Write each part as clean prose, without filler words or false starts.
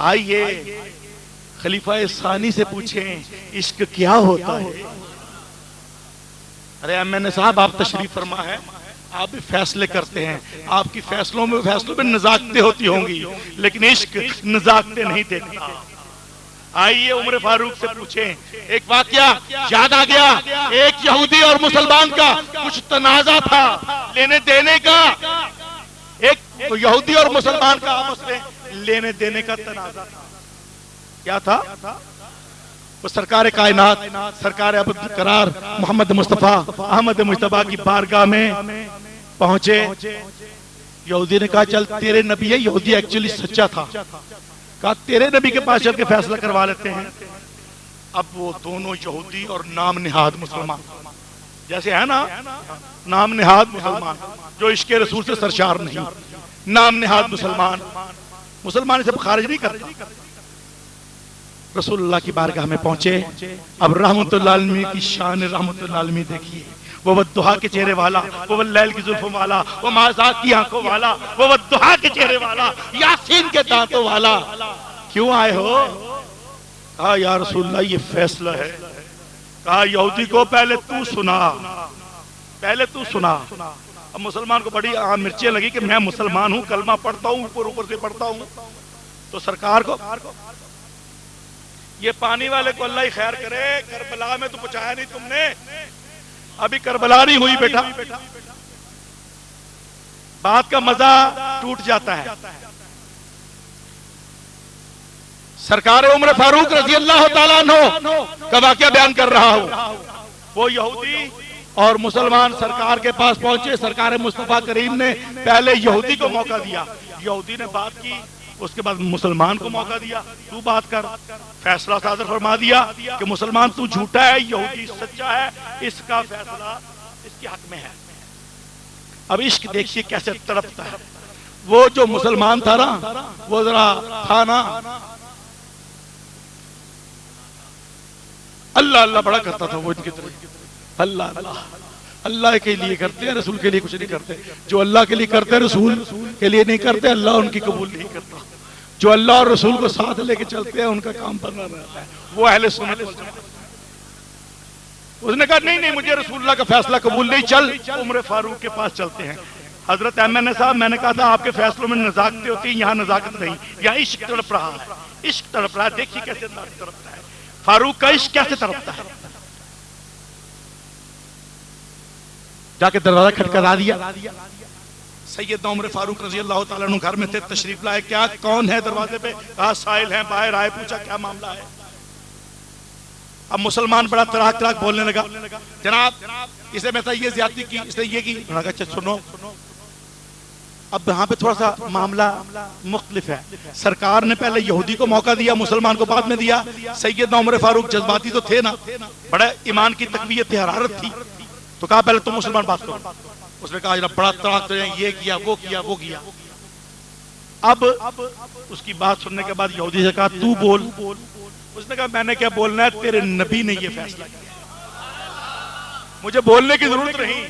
آئیے خلیفہ ثانی سے پوچھیں عشق کیا ہوتا ہے۔ ارے ایم این اے صاحب آپ تشریف فرما ہے، آپ بھی فیصلے کرتے ہیں، آپ کی فیصلوں میں نزاکتیں ہوتی ہوں گی، لیکن عشق نزاکتیں نہیں دیتا۔ آئیے عمر فاروق سے پوچھیں۔ ایک واقعہ یاد آ گیا، ایک یہودی اور مسلمان کا کچھ تنازع تھا لینے دینے کا، ایک یہودی اور مسلمان کا آپس میں لینے دینے کا تنازع تھا۔ کیا تھا؟ وہ سرکار کائنات، سرکار ابوالقرار محمد مصطفیٰ احمد مجتبیٰ کی بارگاہ میں پہنچے۔ یہودی نے کہا چل تیرے نبی ہے، یہودی ایکچولی سچا تھا، کہا تیرے نبی کے پاس چل کے فیصلہ کروا لیتے ہیں۔ اب وہ دونوں یہودی اور نام نہاد مسلمان، جیسے ہے نا نام نہاد مسلمان جو عشق رسول سے سرشار نہیں، نام نہاد مسلمان اسے خارج نہیں کرتا۔ رسول اللہ کی بارگاہ میں پہنچے۔ اب رحمت اللہ عالمین کی شان رحمت اللہ عالمین دیکھیے، وہ والضحیٰ کے چہرے والا، وہ واللیل کی زلفوں والا، وہ مازاق کی آنکھوں والا، وہ والضحیٰ کے چہرے والا، یاسین کے دانتوں والا، کیوں آئے ہو؟ کہا یا رسول اللہ یہ فیصلہ ہے۔ کہا یہودی کو پہلے تو سنا۔ اب مسلمان کو بڑی مرچیں لگی کہ میں مسلمان ہوں، کلمہ پڑھتا ہوں، اوپر سے پڑھتا ہوں، تو سرکار کو یہ پانی والے کو اللہ ہی خیر کرے، کربلا میں تو پہنچایا نہیں تم نے، ابھی کربلا نہیں ہوئی بیٹا، بات کا مزہ ٹوٹ جاتا ہے۔ سرکار عمر فاروق رضی اللہ تعالیٰ عنہ کا واقعہ بیان کر رہا ہوں۔ وہ یہودی اور مسلمان سرکار کے پاس پہنچے۔ سرکار مصطفیٰ کریم نے پہلے یہودی کو موقع دیا، یہودی نے بات کی، اس کے بعد مسلمان کو موقع دیا، تو بات کر۔ فیصلہ صادر فرما دیا کہ مسلمان تو جھوٹا ہے، یہودی سچا ہے، اس کا فیصلہ اس کے حق میں ہے۔ اب عشق دیکھیے کیسے تڑپتا ہے۔ وہ جو مسلمان تھا نا، وہ ذرا تھا نا اللہ اللہ بڑا کرتا تھا، وہ ان کی طرح اللہ اللہ کے لیے کرتے ہیں، رسول کے لیے کچھ نہیں کرتے۔ جو اللہ کے لیے کرتے ہیں رسول کے لیے نہیں کرتے، اللہ ان کی قبول نہیں کرتا۔ جو اللہ اور رسول کو ساتھ لے کے چلتے ہیں ان کا کام بنا رہتا ہے، وہ اہل سنت۔ اس نے کہا نہیں مجھے رسول اللہ کا فیصلہ قبول نہیں، چل عمر فاروق کے پاس چلتے ہیں۔ حضرت ایم این اے صاحب میں نے کہا تھا آپ کے فیصلوں میں نزاکتیں ہوتی ہیں، یہاں نزاکت نہیں، یہاں عشق تڑپ رہا ہے، عشق تڑپ رہا ہے۔ دیکھیے کیسے تڑپتا ہے فاروق کا عشق، کیسے تڑپتا ہے۔ جا کے دروازہ کھٹکھٹا دیا۔ سیدنا عمر فاروق رضی اللہ تعالیٰ عنہ گھر میں تھے، تشریف لائے۔ کیا کون ہے دروازے پہ؟ کہا سائل ہیں، باہر آئے، پوچھا کیا معاملہ ہے۔ اب مسلمان بڑا تڑاک تڑاک بولنے لگا، جناب اسے میں یہ زیادتی کی، اس نے یہ کی۔ انہوں نے کہا اچھا سنو، اب یہاں پہ تھوڑا سا معاملہ مختلف ہے۔ سرکار نے پہلے یہودی کو موقع دیا، مسلمان کو بعد میں دیا۔ سیدنا عمر فاروق جذباتی تو تھے نا، بڑا ایمان کی تقویت حرارت تھی، تو کہا پہلے تم مسلمان بات کرو۔ اس نے کہا جناب بڑا تڑاک تو یہ کیا وہ کیا۔ اب اس کی بات سننے کے بعد یہودی سے کہا تو بول۔ اس نے کہا میں نے کیا بولنا ہے، تیرے نبی نے یہ فیصلہ کیا، مجھے بولنے کی ضرورت نہیں،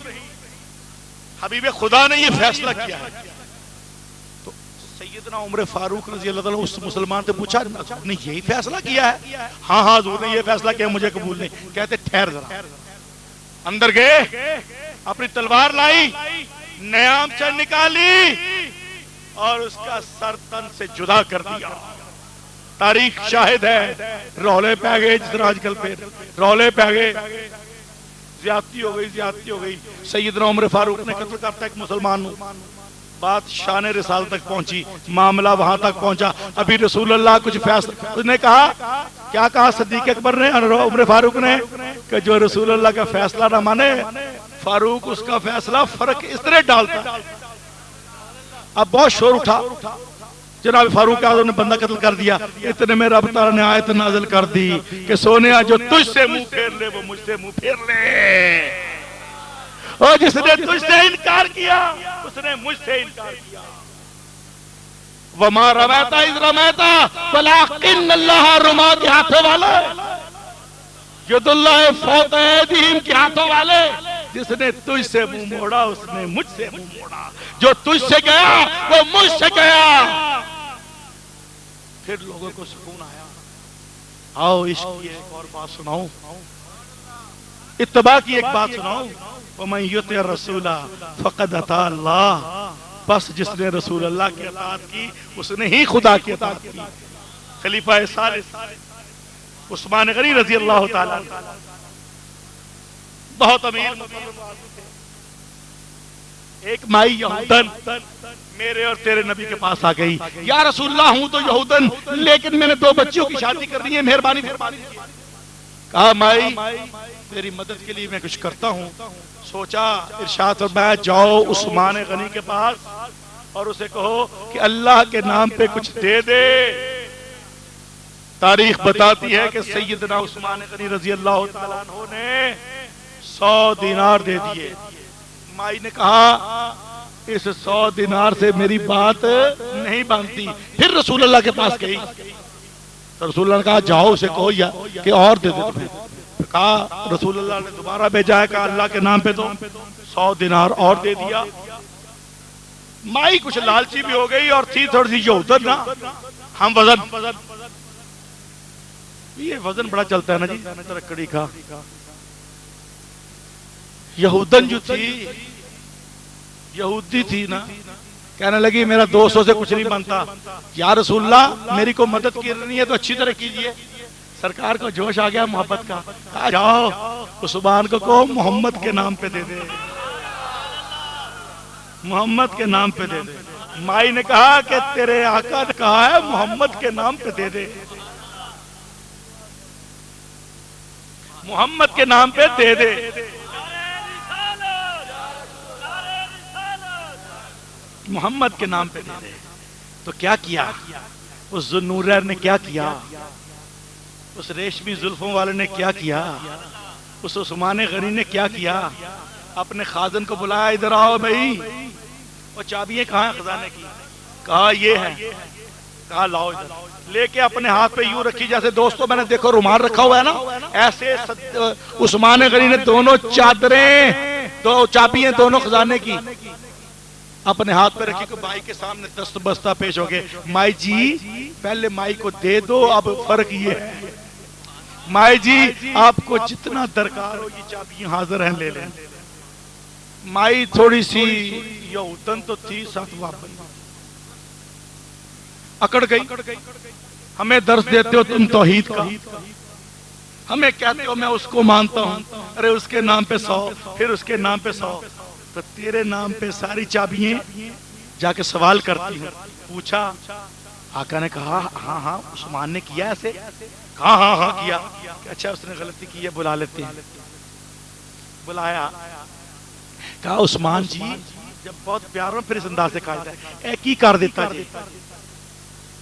حبیب خدا نے یہ فیصلہ کیا ہے۔ تو سیدنا عمر فاروق رضی اللہ تعالیٰ اس مسلمان سے پوچھا نے یہی فیصلہ کیا ہے؟ ہاں حضور نے یہ فیصلہ کیا، مجھے قبول نہیں۔ کہتے ٹھہر ذرا۔ اندر گئے، اپنی تلوار لائی، نیامچہ نکالی اور اس کا سر تن سے جدا کر دیا۔ تاریخ شاہد ہے، رولے پہ گئے، جس طرح آج کل پہ رولے پہ گئے، زیادتی ہو گئی۔ سیدنا عمر فاروق نے قتل کرتا ایک مسلمان ہوں۔ بات شان رسالت تک پہنچی، معاملہ وہاں تک پہنچا۔ ابھی رسول اللہ کچھ فیصلہ، اس نے کہا کیا کہا صدیق اکبر نے، عمر فاروق نے، کہ جو رسول اللہ کا فیصلہ نہ مانے فاروق اس کا فیصلہ فرق اس طرح ڈالتا۔ اب بہت شور اٹھا، جناب فاروق اعظم نے بندہ قتل کر دیا۔ اتنے میں رب تعالیٰ نے آیت نازل کر دی کہ سونیا جو تجھ سے منہ پھیر لے وہ مجھ سے منہ پھیر لے، اور جس نے تجھ سے انکار کیا اس نے مجھ سے انکار کیا۔ وَمَا رَمَيْتَ إِذْ رَمَيْتَ وَلَٰكِنَّ اللَّهَ رَمَىٰ کے ہاتھوں والے، ید اللہ فوق ایدیہم کے ہاتھوں والے، جس نے تجھ سے منہ موڑا اس نے مجھ سے منہ موڑا، جو تجھ سے گیا وہ مجھ سے گیا۔ پھر لوگوں کو سکون آیا. آؤ عشق کی ایک اور بات سناؤں, اتباع کی ایک بات سناؤں. وَمَن يُطِعِ الرَّسُولَ فَقَدْ أَطَاعَ اللَّهَ, بس جس نے رسول اللہ کی اطاعت کی اس نے ہی خدا کی اطاعت کی. خلیفہ ثالث عثمان غنی رضی اللہ تعالیٰ بہت امیر تھے. ایک مائی یہودن میرے اور تیرے نبی کے پاس آ گئی. یا رسول اللہ ہوں تو یہودن, لیکن میں نے 2 بچیوں کی شادی کرنی ہے, مہربانی. کہا مائی تیری مدد کے لیے میں کچھ کرتا ہوں. سوچا ارشاد فرمایا جاؤ عثمان غنی کے پاس اور اسے کہو کہ اللہ کے نام پہ کچھ دے دے. تاریخ بتاتی ہے کہ سیدنا عثمان غنی رضی اللہ تعالیٰ عنہ نے 100 دینار دے دیے. مائی نے کہا اس 100 دینار سے میری بات نہیں بنتی. پھر رسول اللہ کے پاس گئی تو رسول اللہ نے کہا جاؤ اسے کہو یا کہ اور دے دے تمہیں. کہا رسول اللہ نے دوبارہ بھیجا ہے, کہا اللہ کے نام پہ تو 100 دینار اور دے دیا. مائی کچھ لالچی بھی ہو گئی اور تھی تھوڑی سی یہودن نا, ہم وزن, یہ وزن بڑا چلتا ہے نا جی, ترکڑی کا. یہودن جو تھی یہودی تھی نا, کہنے لگی میرا 200 سے کچھ نہیں بنتا. یا رسول اللہ میری کو مدد کرنی ہے تو اچھی طرح کیجئے. سرکار کو جوش آ گیا محبت کا. کہا جاؤ عثمان کو کہو محمد کے نام پہ دے دے, محمد کے نام پہ دے دے. مائی نے کہا کہ تیرے آقا نے کہا ہے محمد کے نام پہ دے دے, محمد کے نام پہ دے دے. محمد کے نام پہ دے دے. تو کیا کیا اس ذوالنورین نے, کیا کیا اس ریشمی زلفوں والے نے, کیا کیا اس عثمان غنی نے, کیا کیا اپنے خازن کو بلایا, ادھر آؤ بھائی, اور چابیاں کہاں ہیں خزانے کی؟ کہا یہ ہے. کہا لاؤ ادھر. لے کے اپنے ہاتھ پہ یوں رکھی جیسے دوستوں میں نے دیکھو رومال رکھا ہوا ہے نا, ایسے عثمان غنی نے دونوں چادریں, 2 چابیاں دونوں خزانے کی اپنے ہاتھ پہ رکھی. کہ مائی کے سامنے دست بستہ پیش ہو گئے. مائی جی پہلے مائی کو دے دو, اب فرق یہ ہے مائی جی آپ کو جتنا درکار ہو یہ چابیاں حاضر ہیں, لے لیں. مائی تھوڑی سی یہودن تو تھی, ساتھ واپس اکڑ گئی. ہمیں درس دیتے ہو تم توحید کا, ہمیں کہتے ہو میں اس کو مانتا ہوں, ارے اس کے نام پہ 100, پھر اس کے نام پہ 100, تو تیرے نام پہ ساری چابیاں جا کے سوال کرتی ہیں. پوچھا, آقا نے کہا ہاں ہاں عثمان نے کیا ایسے؟ کہا ہاں ہاں کیا. اچھا اس نے غلطی کی ہے, بلا لیتے ہیں. بلایا. کہا عثمان جی جب بہت پیاروں پھر اس انداز سے کہا ہے اے کی کر دیتا جی,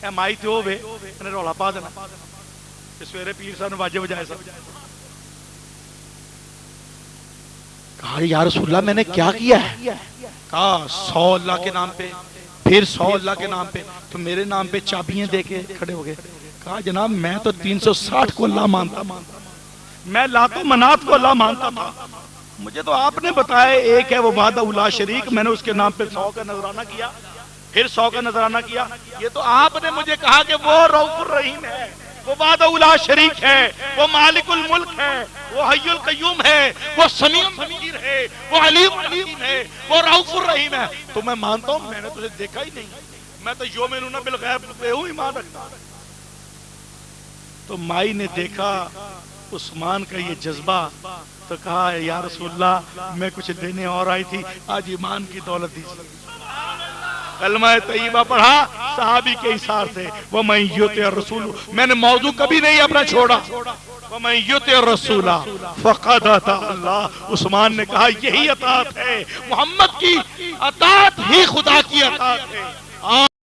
اے مائی تے ہوے نے رولا پا دینا, سویرے پیر صاحب نے واجے بجائے سب. کہا یا رسول اللہ میں نے کیا کیا ہے؟ کہا 100 اللہ کے نام پہ, پھر 100 اللہ کے نام پہ, تو میرے نام پہ چابیاں دے کے کھڑے ہو گئے. کہا جناب میں تو 360 کو اللہ مانتا, میں لات و منات کو اللہ مانتا تھا, مجھے تو آپ نے بتایا ایک ہے وہ وحدہ لا شریک, میں نے اس کے نام پہ 100 کا نذرانہ کیا, پھر 100 کا نذرانہ کیا. یہ تو آپ نے مجھے کہا کہ وہ رؤوف الرحیم ہے, وہ وحدہ لا شریک ہے, وہ مالک الملک ہے, وہ حی القیوم ہے, وہ سمیع بصیر ہے, وہ علیم حکیم ہے, وہ رؤوف الرحیم ہے. تو میں مانتا ہوں, میں نے تجھے دیکھا ہی نہیں, میں تو یؤمنون بالغیب پہ ہوں ایمان رکھتا. تو مائی نے دیکھا عثمان کا یہ جذبہ, تو کہا یا رسول اللہ میں کچھ دینے اور آئی تھی, آج ایمان کی دولت دیجیے. کلمہ طیبہ پڑھا صحابی کے اثار سے, وَمَن یُطِعِ الرَّسُولَ, میں نے موضوع کبھی نہیں اپنا چھوڑا, وَمَن یُطِعِ الرَّسُولَ فَقَدْ أَطَاعَ اللَّهَ. عثمان نے کہا یہی اطاعت ہے, محمد کی اطاعت ہی خدا کی اطاعت ہے.